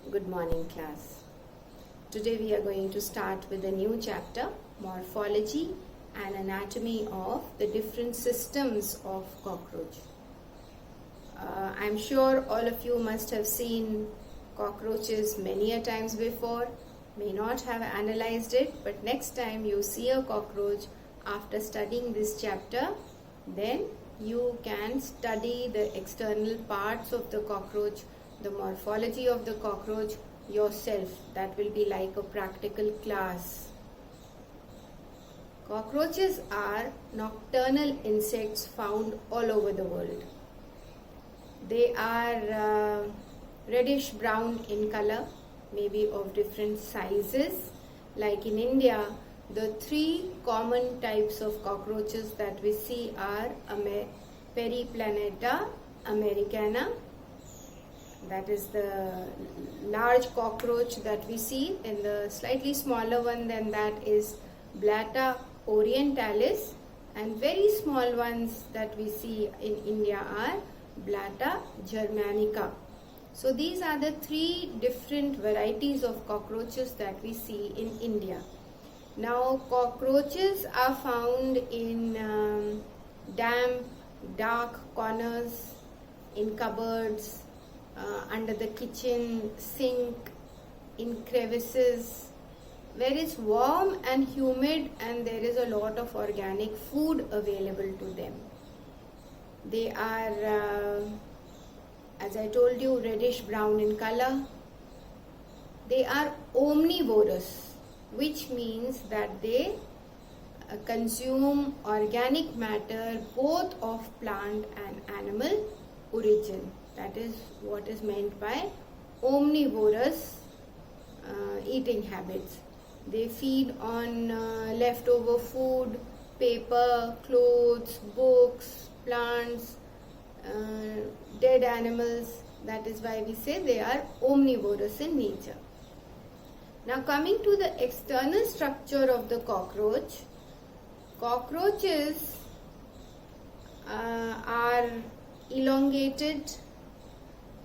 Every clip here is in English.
Good morning, class. Today we are going to start with a new chapter, Morphology and Anatomy of the different systems of cockroach. I'm sure all of you must have seen cockroaches many a times before, may not have analyzed it, but next time you see a cockroach after studying this chapter, then you can study the external parts of the cockroach, the morphology of the cockroach yourself. That will be like a practical class. Cockroaches are nocturnal insects found all over the world. They are reddish brown in color, maybe of different sizes. Like in India, the three common types of cockroaches that we see are Periplaneta americana, that is the large cockroach that we see, and the slightly smaller one than that is Blatta orientalis, and very small ones that we see in India are Blatta germanica. So these are the three different varieties of cockroaches that we see in India. Now cockroaches are found in damp, dark corners, in cupboards, under the kitchen sink, in crevices, where it's warm and humid and there is a lot of organic food available to them. They are, as I told you, reddish brown in color. They are omnivorous, which means that they consume organic matter both of plant and animal origin. That is what is meant by omnivorous eating habits. They feed on leftover food, paper, clothes, books, plants, dead animals. That is why we say they are omnivorous in nature. Now coming to the external structure of the cockroach, cockroaches are elongated,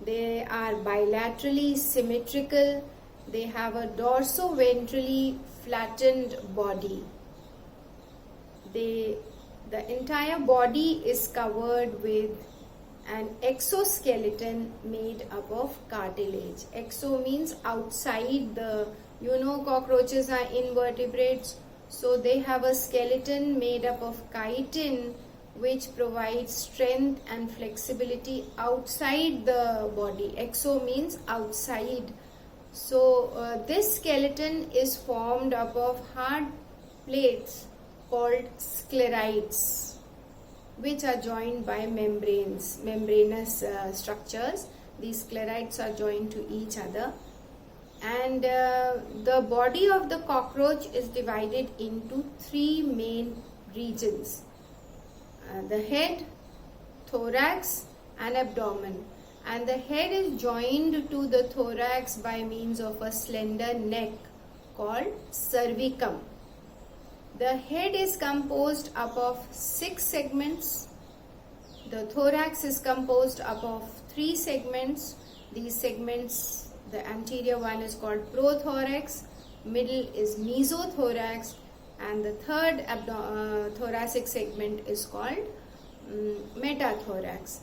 they are bilaterally symmetrical, they have a dorso-ventrally flattened body. The entire body is covered with an exoskeleton made up of cartilage. Exo means outside the, cockroaches are invertebrates, so they have a skeleton made up of chitin which provides strength and flexibility outside the body. Exo means outside. So this skeleton is formed up of hard plates called sclerites, which are joined by membranous structures. These sclerites are joined to each other, and the body of the cockroach is divided into three main regions: the head, thorax and abdomen. And the head is joined to the thorax by means of a slender neck called cervicum. The head is composed up of 6 segments. The thorax is composed up of 3 segments. These segments, the anterior one is called prothorax, middle is mesothorax, and the third thoracic segment is called metathorax.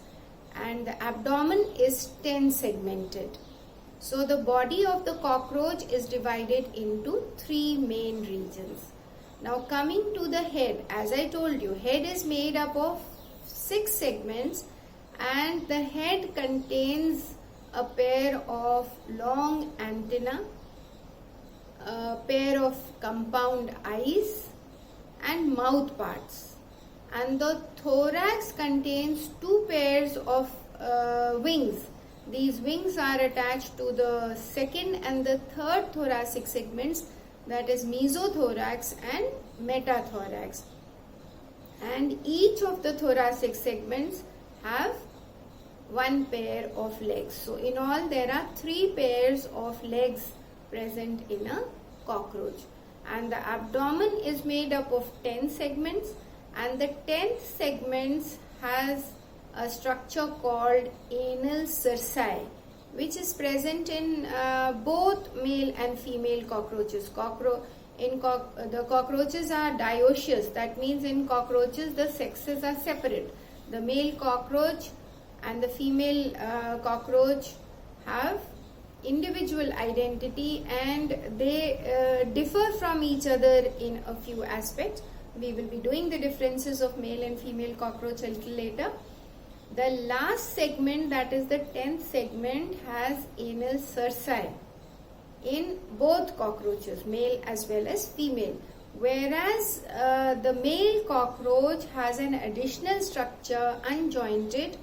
And the abdomen is 10 segmented. So the body of the cockroach is divided into 3 main regions. Now coming to the head, as I told you, head is made up of 6 segments, and the head contains a pair of long antennae, a pair of compound eyes and mouth parts. And the thorax contains 2 pairs of wings. These wings are attached to the second and the third thoracic segments, that is mesothorax and metathorax. And each of the thoracic segments have 1 pair of legs. So in all there are 3 pairs of legs present in a cockroach. And the abdomen is made up of 10 segments, and the 10th segments has a structure called anal cerci. which is present in both male and female cockroaches. The cockroaches are dioecious. That means in cockroaches the sexes are separate. The male cockroach and the female cockroach have individual identity, and they differ from each other in a few aspects. We will be doing the differences of male and female cockroach a little later. The last segment, that is the 10th segment, has anal cerci in both cockroaches, male as well as female. Whereas the male cockroach has an additional structure, unjointed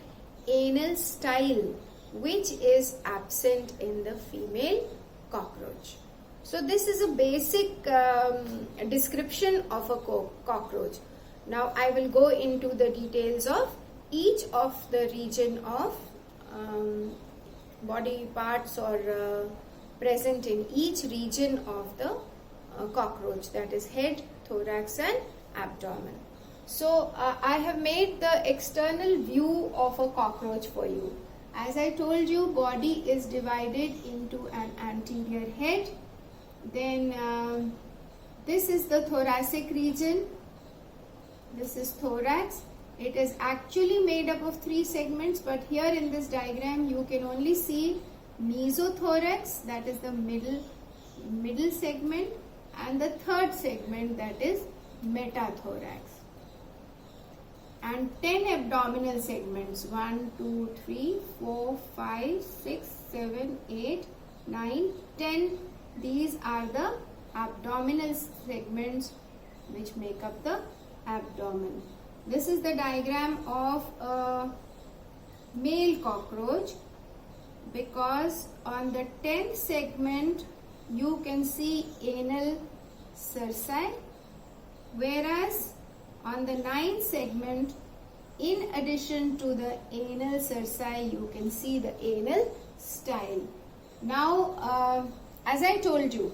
anal style, which is absent in the female cockroach. So this is a basic description of a cockroach. Now I will go into the details of each of the region of body parts or present in each region of the cockroach, that is head, thorax and abdomen. So I have made the external view of a cockroach for you. As I told you, body is divided into an anterior head. Then this is the thoracic region. This is thorax. It is actually made up of 3 segments, but here in this diagram you can only see mesothorax, that is the middle segment, and the 3rd segment, that is metathorax. And 10 abdominal segments, 1, 2, 3, 4, 5, 6, 7, 8, 9, 10. These are the abdominal segments which make up the abdomen. This is the diagram of a male cockroach, because on the 10th segment you can see anal cerci, whereas on the 9th segment, in addition to the anal cerci, you can see the anal style. Now, as I told you,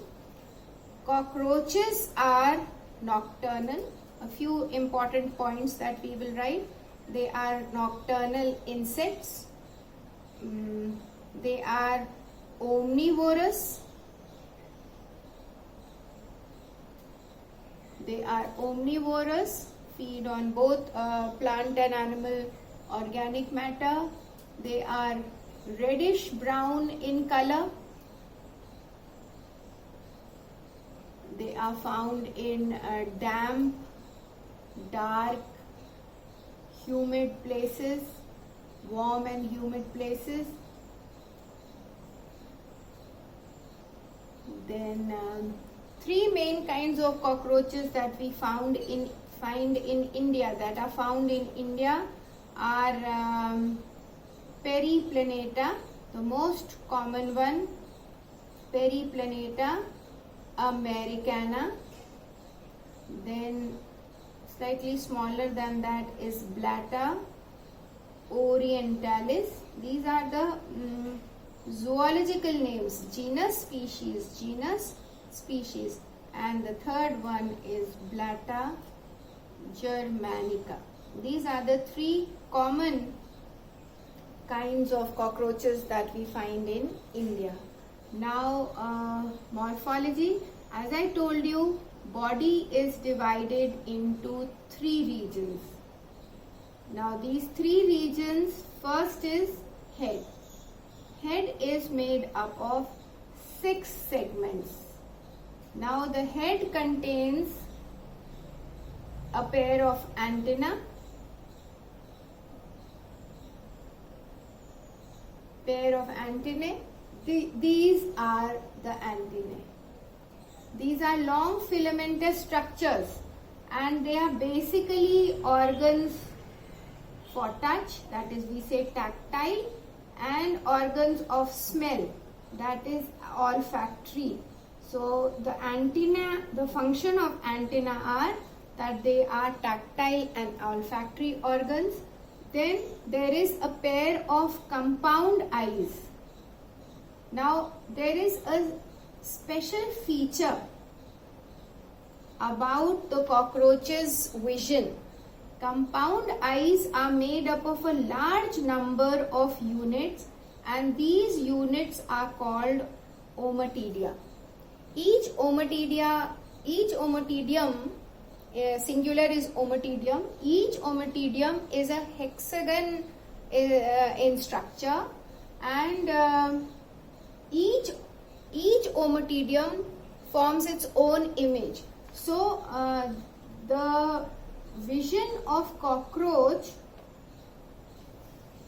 cockroaches are nocturnal. A few important points that we will write. They are nocturnal insects. They are omnivorous. Feed on both plant and animal organic matter. They are reddish brown in color. They are found in damp, dark, humid places, warm and humid places. Then 3 main kinds of cockroaches that we find in India, are Periplaneta, the most common one, Periplaneta americana. Then slightly smaller than that is Blatta orientalis. These are the zoological names, genus, species, and the 3rd one is Blatta germanica. These are the 3 common kinds of cockroaches that we find in India. Now, morphology. As I told you, body is divided into 3 regions. Now, these 3 regions, first is head. Head is made up of 6 segments. Now, the head contains a pair of antennae. These are the antennae. These are long filamentous structures, and they are basically organs for touch, that is we say tactile, and organs of smell, that is olfactory. So the antenna, the function of antenna are that they are tactile and olfactory organs. Then there is a pair of compound eyes. Now there is a special feature about the cockroach's vision. Compound eyes are made up of a large number of units, and these units are called ommatidia. Each ommatidium, singular is ommatidium. Each ommatidium is a hexagon in structure, and each ommatidium forms its own image. So the vision of cockroach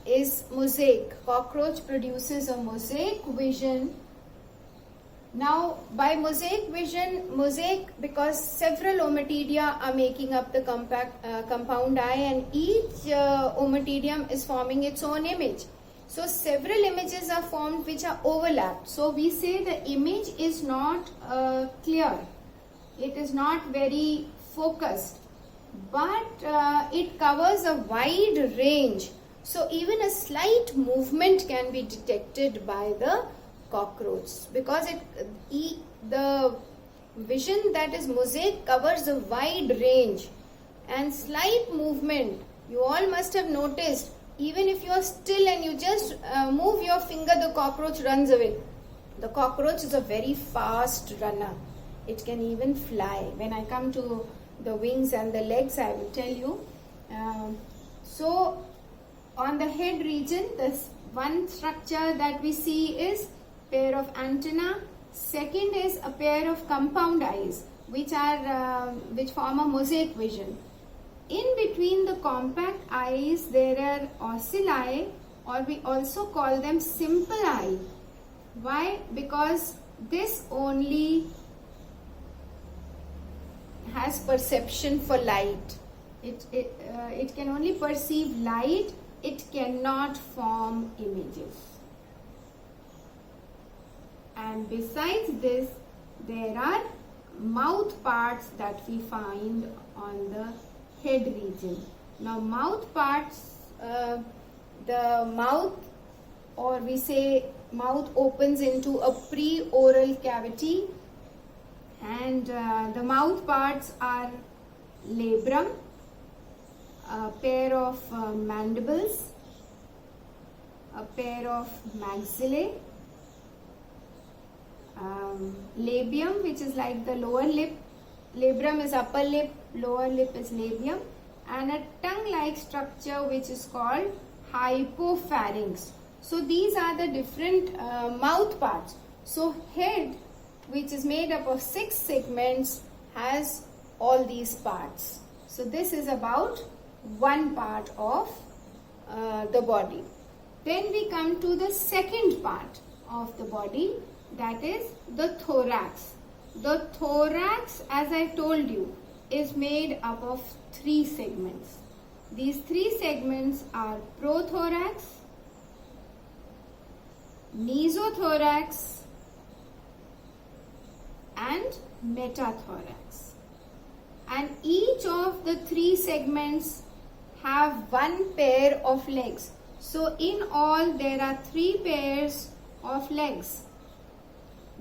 is mosaic. Cockroach produces a mosaic vision. Now, by mosaic vision, because several ommatidia are making up the compound eye, and each ommatidium is forming its own image. So, several images are formed which are overlapped. So, we say the image is not clear. It is not very focused, but it covers a wide range. So, even a slight movement can be detected by the cockroach, because the vision that is mosaic covers a wide range, and slight movement, you all must have noticed, even if you are still and you just move your finger, the cockroach runs away. The cockroach is a very fast runner. It can even fly. When I come to the wings and the legs, I will tell you. So on the head region, this one structure that we see is pair of antenna. Second is a pair of compound eyes, which form a mosaic vision. In between the compact eyes, there are ocelli, or we also call them simple eye. Why? Because this only has perception for light. It can only perceive light. It cannot form images. And besides this, there are mouth parts that we find on the head region. Now, mouth parts, the mouth, or we say mouth, opens into a pre-oral cavity, and the mouth parts are labrum, a pair of mandibles, a pair of maxillae, labium, which is like the lower lip. Labrum is upper lip, lower lip is labium, and a tongue-like structure which is called hypopharynx. So these are the different mouth parts. So head, which is made up of 6 segments, has all these parts. So this is about one part of the body. Then we come to the second part of the body, that is the thorax. The thorax, as I told you, is made up of 3 segments. These 3 segments are prothorax, mesothorax, and metathorax. And each of the 3 segments have one pair of legs. So in all there are 3 pairs of legs.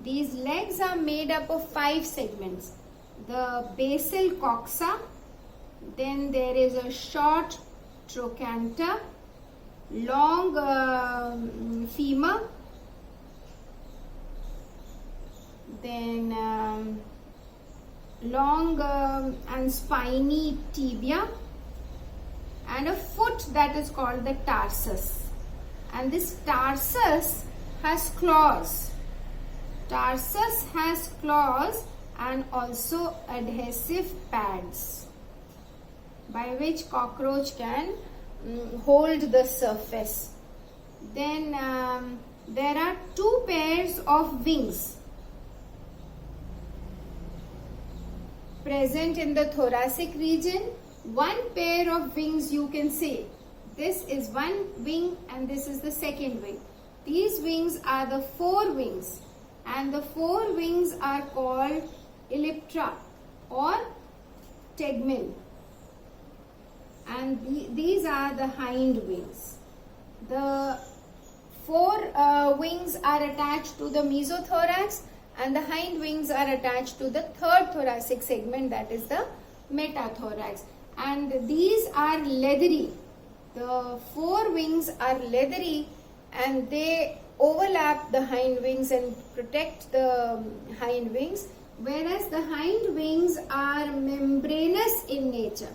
These legs are made up of 5 segments. The basal coxa, then there is a short trochanter, long femur, then long and spiny tibia, and a foot that is called the tarsus. And this tarsus has claws. Tarsus has claws and also adhesive pads by which cockroach can hold the surface. Then there are 2 pairs of wings present in the thoracic region. One pair of wings, you can say. This is one wing and this is the second wing. These wings are the 4 wings, and the 4 wings are called elytra or tegmen, and these are the hind wings. The 4 wings are attached to the mesothorax, and the hind wings are attached to the 3rd thoracic segment, that is the metathorax, and these are leathery. The 4 wings are leathery, and they overlap the hind wings and protect the hind wings, whereas the hind wings are membranous in nature.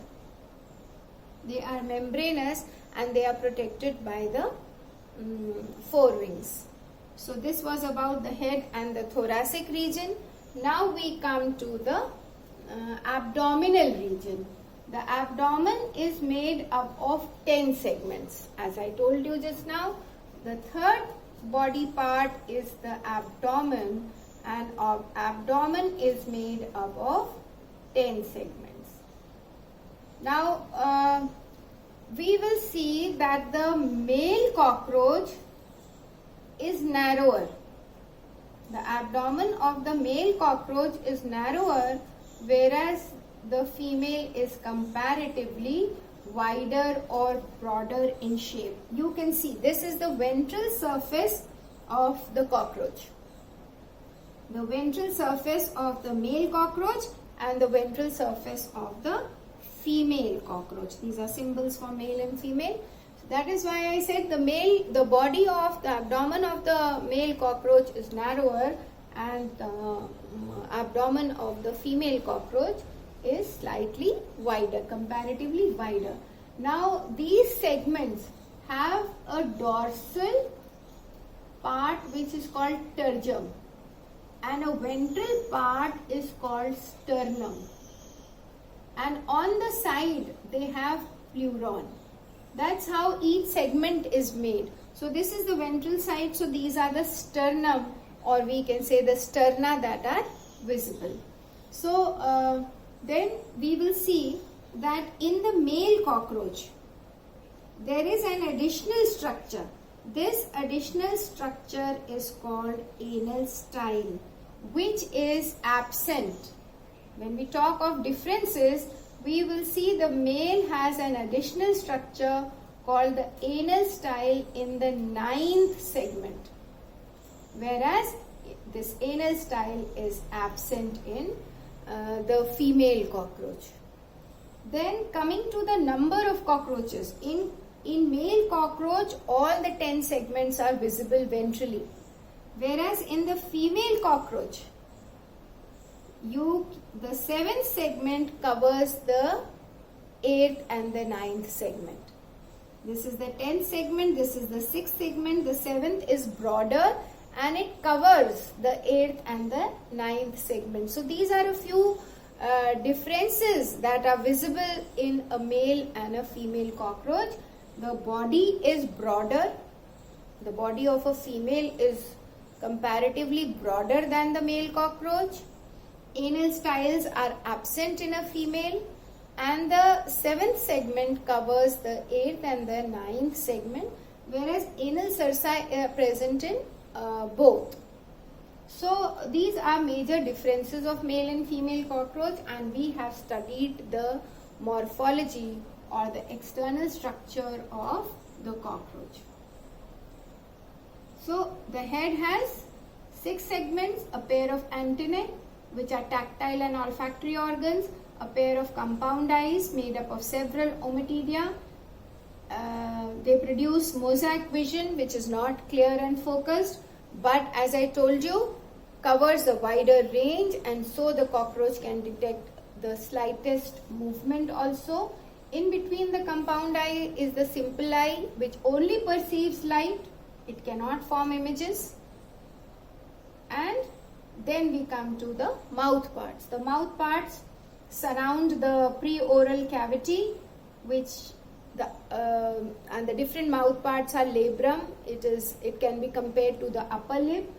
They are membranous and they are protected by the forewings. So this was about the head and the thoracic region. Now we come to the abdominal region. The abdomen is made up of 10 segments. As I told you just now, the third body part is the abdomen, and abdomen is made up of 10 segments. Now we will see that the male cockroach is narrower. The abdomen of the male cockroach is narrower, whereas the female is comparatively wider or broader in shape. You can see this is the ventral surface of the cockroach. The ventral surface of the male cockroach and the ventral surface of the female cockroach. These are symbols for male and female. So that is why I said the body of the abdomen of the male cockroach is narrower and the abdomen of the female cockroach is slightly wider, comparatively wider. Now these segments have a dorsal part which is called tertium and a ventral part is called sternum, and on the side they have pleuron. That's how each segment is made. So this is the ventral side, so these are the sternum, or we can say the sterna that are visible. So then we will see that in the male cockroach there is an additional structure. This additional structure is called anal style, which is absent. When we talk of differences, we will see the male has an additional structure called the anal style in the 9th segment, whereas this anal style is absent in the female cockroach. Then coming to the number of cockroaches, in male cockroach all the 10 segments are visible ventrally, whereas in the female cockroach the 7th segment covers the 8th and the 9th segment. This is the 10th segment, this is the 6th segment, the 7th is broader and it covers the 8th and the 9th segment. So these are a few differences that are visible in a male and a female cockroach. The body is broader. The body of a female is comparatively broader than the male cockroach. Anal styles are absent in a female, and the 7th segment covers the 8th and the 9th segment, whereas anal cerci are present in both. So these are major differences of male and female cockroach, and we have studied the morphology or the external structure of the cockroach. So the head has 6 segments, a pair of antennae which are tactile and olfactory organs, a pair of compound eyes made up of several ommatidia. They produce mosaic vision, which is not clear and focused, but as I told you, covers a wider range, and so the cockroach can detect the slightest movement also. In between the compound eye is the simple eye, which only perceives light. It cannot form images. And then we come to the mouth parts. The mouth parts surround the preoral cavity, which and the different mouth parts are labrum. It can be compared to the upper lip.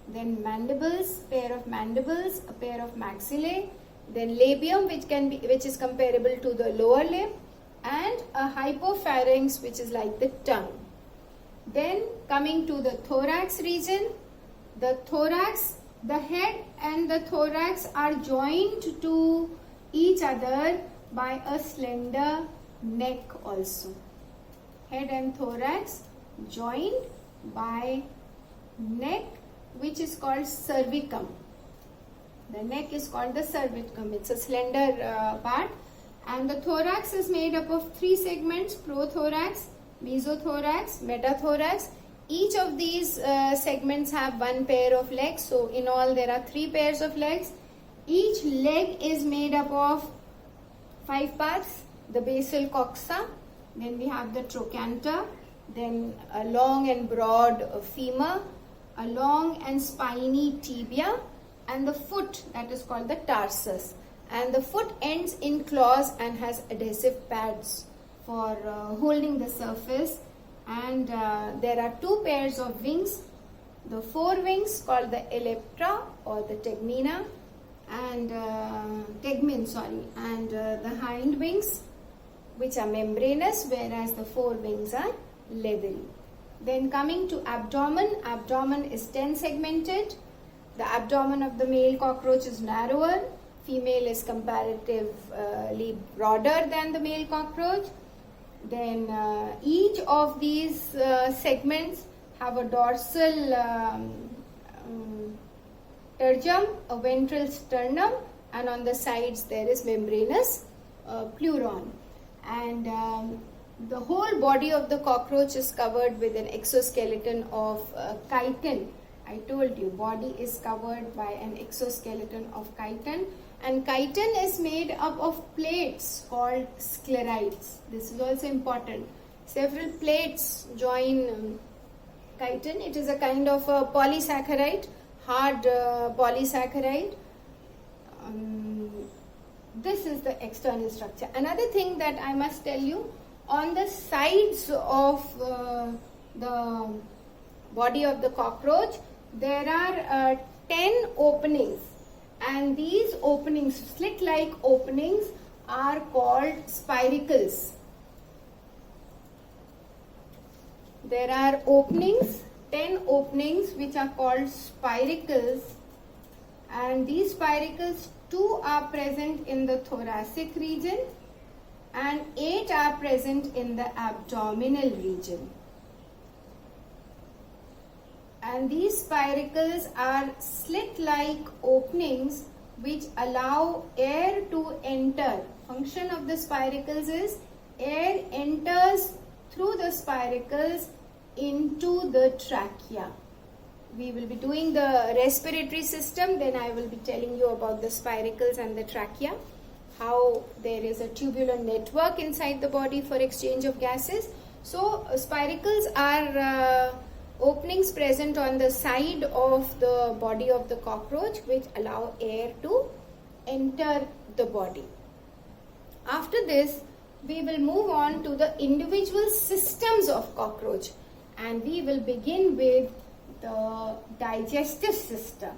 Then mandibles, pair of mandibles, a pair of maxillae. Then labium, which is comparable to the lower lip, and a hypopharynx, which is like the tongue. Then coming to the thorax region, the head and the thorax are joined to each other by a slender neck also. Head and thorax joined by neck, which is called cervicum. The neck is called the cervicum. It's a slender part. And the thorax is made up of 3 segments: prothorax, mesothorax, metathorax. Each of these segments have one pair of legs. So in all there are 3 pairs of legs. Each leg is made up of 5 parts. The basal coxa, then we have the trochanter, then a long and broad femur, a long and spiny tibia, and the foot, that is called the tarsus. And the foot ends in claws and has adhesive pads for holding the surface. And there are 2 pairs of wings, the forewings called the elyptra or the tegmina, and and the hind wings, which are membranous, whereas the forewings are leathery. Then coming to abdomen, abdomen is 10 segmented. The abdomen of the male cockroach is narrower, female is comparatively broader than the male cockroach. Then each of these segments have a dorsal tertium, a ventral sternum, and on the sides there is membranous pleuron. And the whole body of the cockroach is covered with an exoskeleton of chitin. I told you, body is covered by an exoskeleton of chitin, and chitin is made up of plates called sclerites. This is also important. Several plates join chitin. It is a kind of a polysaccharide, hard polysaccharide. This is the external structure. Another thing that I must tell you, on the sides of the body of the cockroach, there are 10 openings, and these openings, slit-like openings, are called spiracles. There are openings, 10 openings, which are called spiracles, and these spiracles 2 are present in the thoracic region and 8 are present in the abdominal region. And these spiracles are slit-like openings which allow air to enter. Function of the spiracles is air enters through the spiracles into the trachea. We will be doing the respiratory system, then I will be telling you about the spiracles and the trachea, how there is a tubular network inside the body for exchange of gases. So spiracles are openings present on the side of the body of the cockroach which allow air to enter the body. After this, we will move on to the individual systems of cockroach, and we will begin with the digestive system.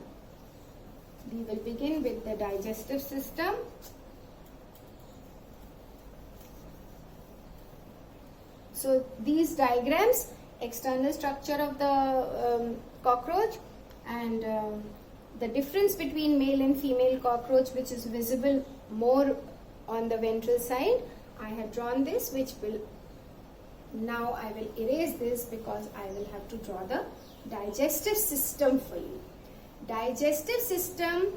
We will begin with the digestive system. So these diagrams, external structure of the cockroach, and the difference between male and female cockroach, which is visible more on the ventral side. I have drawn this, which will, now I will erase this because I will have to draw the digestive system for you. Digestive system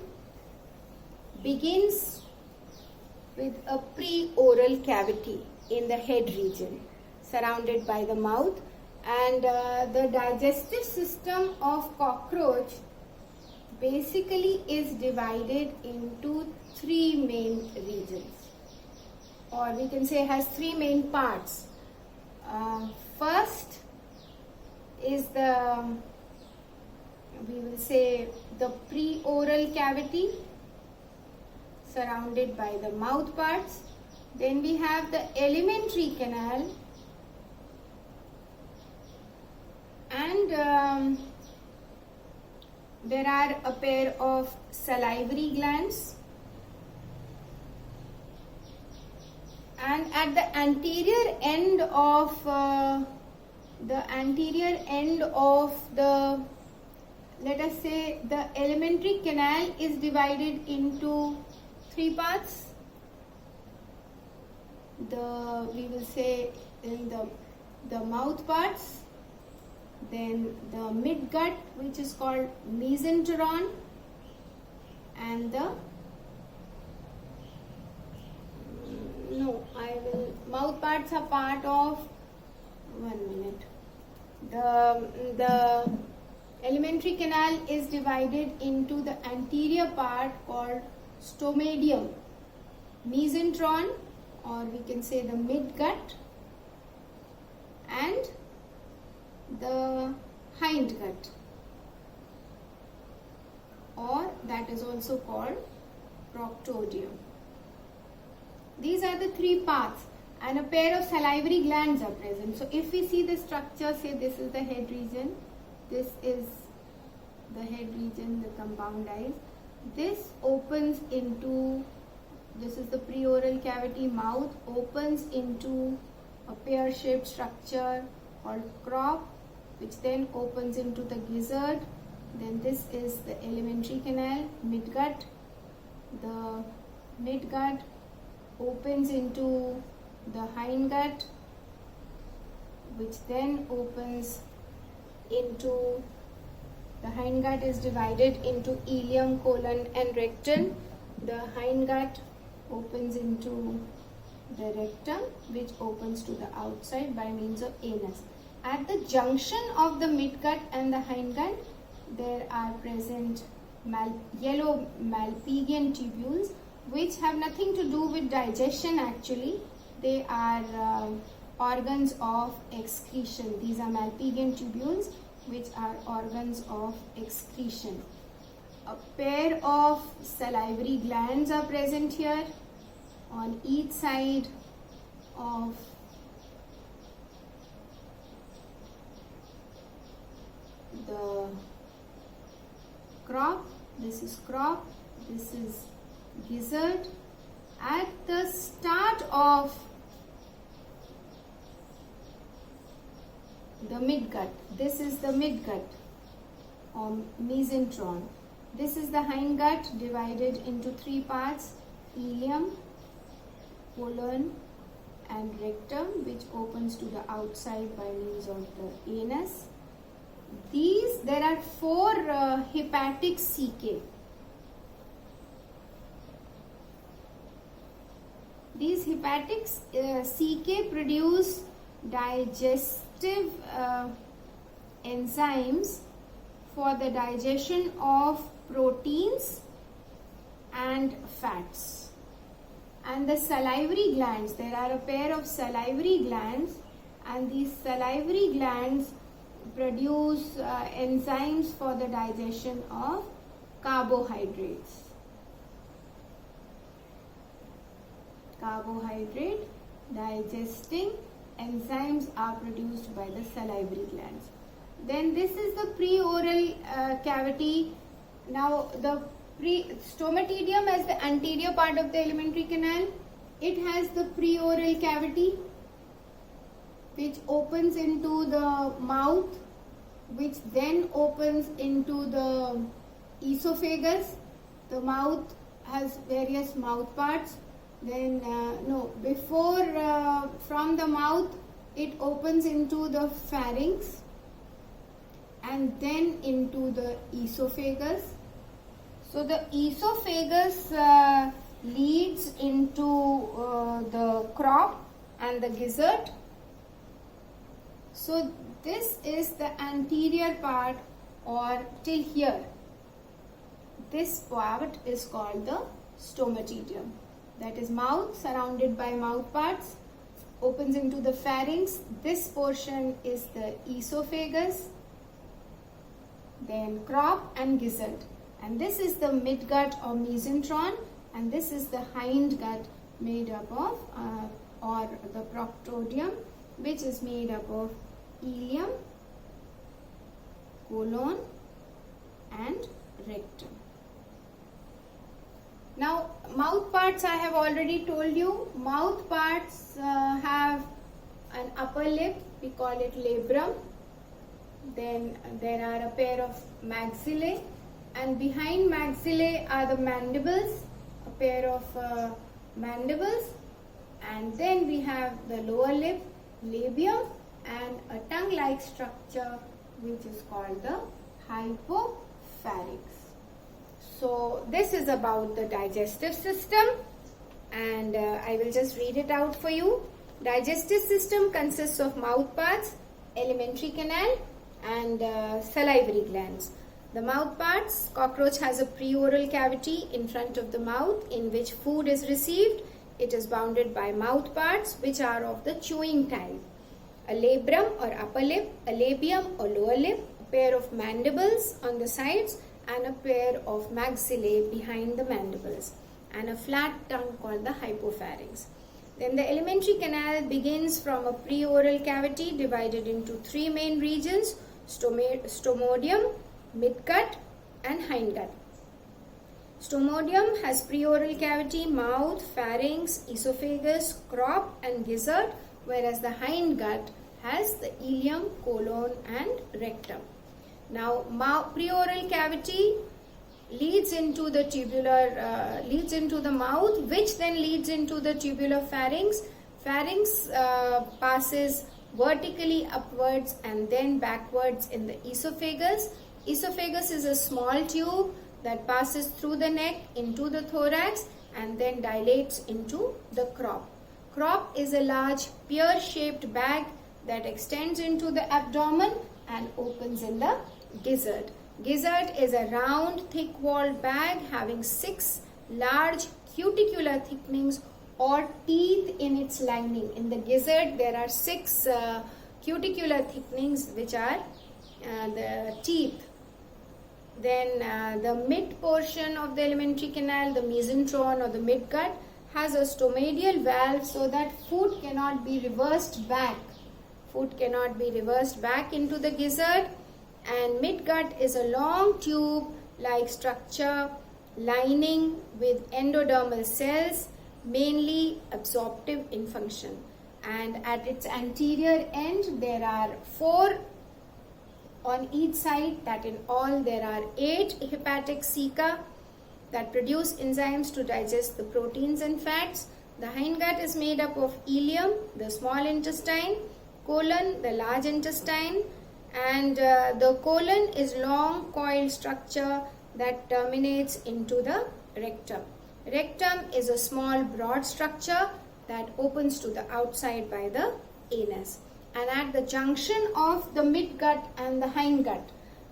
begins with a pre-oral cavity in the head region surrounded by the mouth, and the digestive system of cockroach basically is divided into 3 main regions, or we can say has 3 main parts. First is the, we will say, the pre-oral cavity surrounded by the mouth parts. Then we have the alimentary canal, and there are a pair of salivary glands, and at the anterior end of the let us say the alimentary canal is divided into 3 parts. We will say in the mouth parts, then the midgut, which is called mesenteron, and mouth parts are part of, The alimentary canal is divided into the anterior part called stomatium, mesentron, or we can say the midgut, and the hindgut, or that is also called proctodium. These are the three parts, and a pair of salivary glands are present. So if we see the structure, say this is the head region, this is the head region, the compound eyes. This opens into, this is the preoral cavity, mouth opens into a pear-shaped structure called crop, which then opens into the gizzard. Then this is the alimentary canal, midgut. The midgut opens into the hindgut, which then opens into, the hindgut is divided into ileum, colon and rectum. The hindgut opens into the rectum, which opens to the outside by means of anus. At the junction of the midgut and the hindgut, there are present yellow Malpighian tubules, which have nothing to do with digestion actually. They are organs of excretion. These are Malpighian tubules, which are organs of excretion. A pair of salivary glands are present here on each side of the crop. This is crop, this is gizzard. At the start of the midgut, this is the midgut or mesentron. This is the hindgut divided into three parts, ileum, colon and rectum, which opens to the outside by means of the anus. There are four hepatic cecae. These hepatic cecae produce digestive enzymes for the digestion of proteins and fats. And the salivary glands, there are a pair of salivary glands, and these salivary glands produce enzymes for the digestion of carbohydrates. Carbohydrate digesting enzymes are produced by the salivary glands. Then this is the preoral cavity. Now the stomatidium as the anterior part of the alimentary canal, it has the preoral cavity which opens into the mouth, which then opens into the esophagus. The mouth has various mouth parts. Then from the mouth it opens into the pharynx and then into the esophagus. So the esophagus leads into the crop and the gizzard. So this is the anterior part, or till here. This part is called the stomatidium. That is mouth surrounded by mouth parts, opens into the pharynx. This portion is the esophagus, then crop and gizzard. And this is the midgut or mesentron, and this is the hindgut made up of, or the proctodium, which is made up of ileum, colon and rectum. Now, mouth parts I have already told you. Mouth parts have an upper lip, we call it labrum. Then there are a pair of maxillae, and behind maxillae are the mandibles, a pair of mandibles, and then we have the lower lip, labium, and a tongue-like structure which is called the hypopharynx. So this is about the digestive system, and I will just read it out for you. Digestive system consists of mouth parts, alimentary canal and salivary glands. The mouth parts, cockroach has a preoral cavity in front of the mouth in which food is received. It is bounded by mouth parts which are of the chewing type. A labrum or upper lip, a labium or lower lip, a pair of mandibles on the sides and a pair of maxillae behind the mandibles, and a flat tongue called the hypopharynx. Then the alimentary canal begins from a preoral cavity divided into three main regions: stomodium, midgut and hindgut. Stomodium has preoral cavity, mouth, pharynx, esophagus, crop and gizzard, whereas the hindgut has the ileum, colon and rectum. Now, preoral cavity leads into the mouth, which then leads into the tubular pharynx. Pharynx passes vertically upwards and then backwards in the esophagus. Esophagus is a small tube that passes through the neck into the thorax and then dilates into the crop. Crop is a large pear-shaped bag that extends into the abdomen and opens in the gizzard. Gizzard is a round, thick-walled bag having 6 large cuticular thickenings or teeth in its lining. In the gizzard, there are 6 cuticular thickenings which are the teeth. Then the mid portion of the alimentary canal, the mesentron or the midgut, has a stomadial valve so that food cannot be reversed back. Food cannot be reversed back into the gizzard. And midgut is a long tube-like structure lining with endodermal cells, mainly absorptive in function. And at its anterior end, there are 4 on each side. That in all there are 8 hepatic ceca that produce enzymes to digest the proteins and fats. The hindgut is made up of ileum, the small intestine, colon, the large intestine, and the colon is long coiled structure that terminates into the rectum. Rectum is a small broad structure that opens to the outside by the anus. And at the junction of the midgut and the hindgut,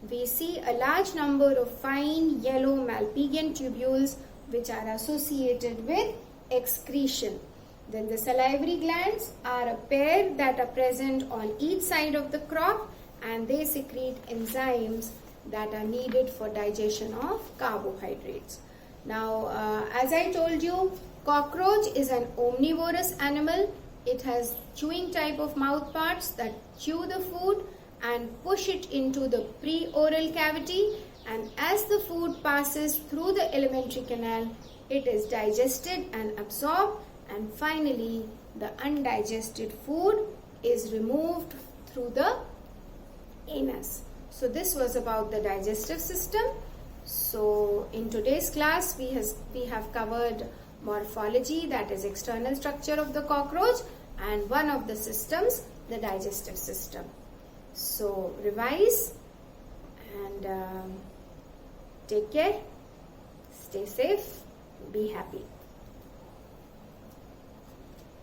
we see a large number of fine yellow Malpighian tubules which are associated with excretion. Then the salivary glands are a pair that are present on each side of the crop, and they secrete enzymes that are needed for digestion of carbohydrates. Now, as I told you, cockroach is an omnivorous animal. It has chewing type of mouth parts that chew the food and push it into the preoral cavity, and as the food passes through the alimentary canal, it is digested and absorbed, and finally the undigested food is removed through the anus. So this was about the digestive system. So in today's class we have covered morphology, that is external structure of the cockroach, and one of the systems, the digestive system. So revise and take care, stay safe, be happy.